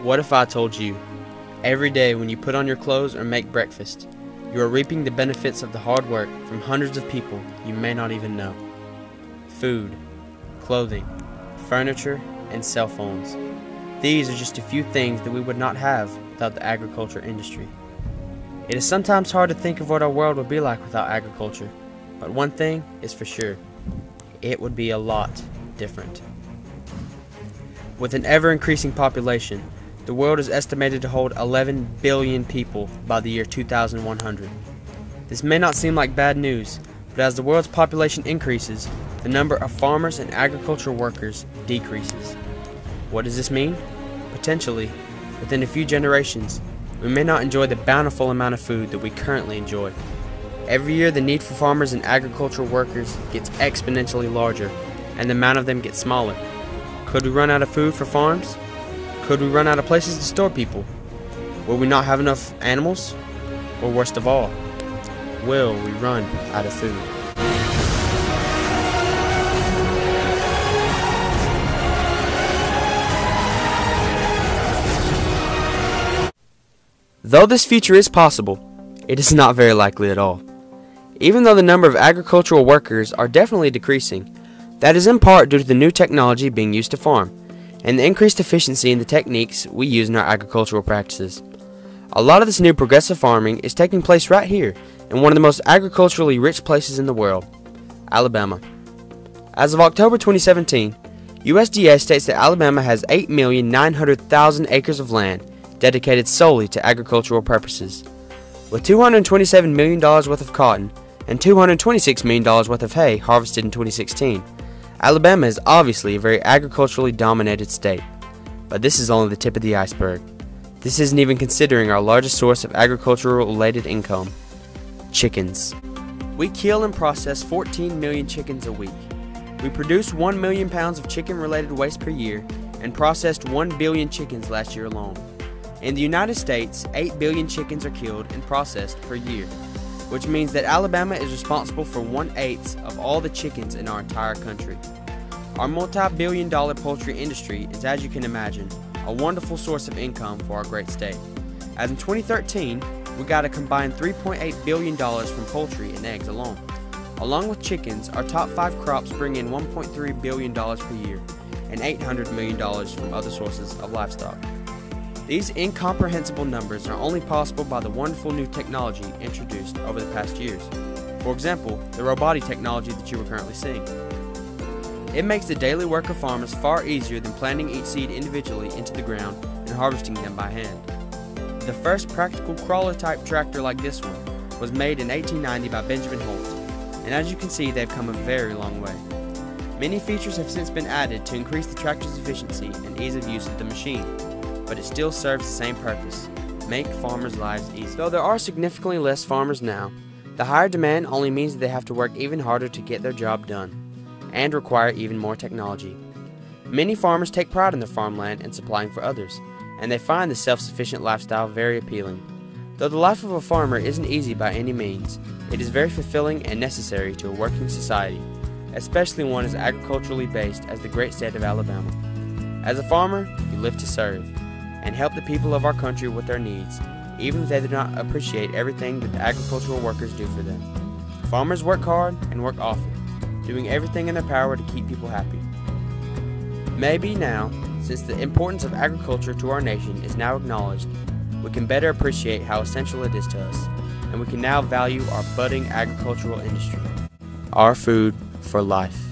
What if I told you, every day when you put on your clothes or make breakfast, you are reaping the benefits of the hard work from hundreds of people you may not even know? Food, clothing, furniture, and cell phones. These are just a few things that we would not have without the agriculture industry. It is sometimes hard to think of what our world would be like without agriculture, but one thing is for sure, it would be a lot different. With an ever-increasing population, the world is estimated to hold 11 billion people by the year 2100. This may not seem like bad news, but as the world's population increases, the number of farmers and agricultural workers decreases. What does this mean? Potentially, within a few generations, we may not enjoy the bountiful amount of food that we currently enjoy. Every year, the need for farmers and agricultural workers gets exponentially larger, and the amount of them gets smaller. Could we run out of food for farms? Could we run out of places to store people? Will we not have enough animals? Or worst of all, will we run out of food? Though this future is possible, it is not very likely at all. Even though the number of agricultural workers are definitely decreasing, that is in part due to the new technology being used to farm, and the increased efficiency in the techniques we use in our agricultural practices. A lot of this new progressive farming is taking place right here in one of the most agriculturally rich places in the world, Alabama. As of October 2017, USDA states that Alabama has 8,900,000 acres of land dedicated solely to agricultural purposes. With $227 million worth of cotton and $226 million worth of hay harvested in 2016, Alabama is obviously a very agriculturally dominated state. But this is only the tip of the iceberg. This isn't even considering our largest source of agricultural-related income: chickens. We kill and process 14 million chickens a week. We produce 1 million pounds of chicken-related waste per year and processed 1 billion chickens last year alone. In the United States, 8 billion chickens are killed and processed per year, which means that Alabama is responsible for 1/8 of all the chickens in our entire country. Our multi-billion-dollar poultry industry is, as you can imagine, a wonderful source of income for our great state. As in 2013, we got a combined $3.8 billion from poultry and eggs alone. Along with chickens, our top 5 crops bring in $1.3 billion per year and $800 million from other sources of livestock. These incomprehensible numbers are only possible by the wonderful new technology introduced over the past years. For example, the robotic technology that you are currently seeing. It makes the daily work of farmers far easier than planting each seed individually into the ground and harvesting them by hand. The first practical crawler-type tractor like this one was made in 1890 by Benjamin Holt, and as you can see, they've come a very long way. Many features have since been added to increase the tractor's efficiency and ease of use of the machine, but it still serves the same purpose: make farmers' lives easier. Though there are significantly less farmers now, the higher demand only means that they have to work even harder to get their job done, and require even more technology. Many farmers take pride in their farmland and supplying for others, and they find the self-sufficient lifestyle very appealing. Though the life of a farmer isn't easy by any means, it is very fulfilling and necessary to a working society, especially one as agriculturally based as the great state of Alabama. As a farmer, you live to serve and help the people of our country with their needs, even if they do not appreciate everything that the agricultural workers do for them. Farmers work hard and work often, doing everything in their power to keep people happy. Maybe now, since the importance of agriculture to our nation is now acknowledged, we can better appreciate how essential it is to us, and we can now value our budding agricultural industry. Our food for life.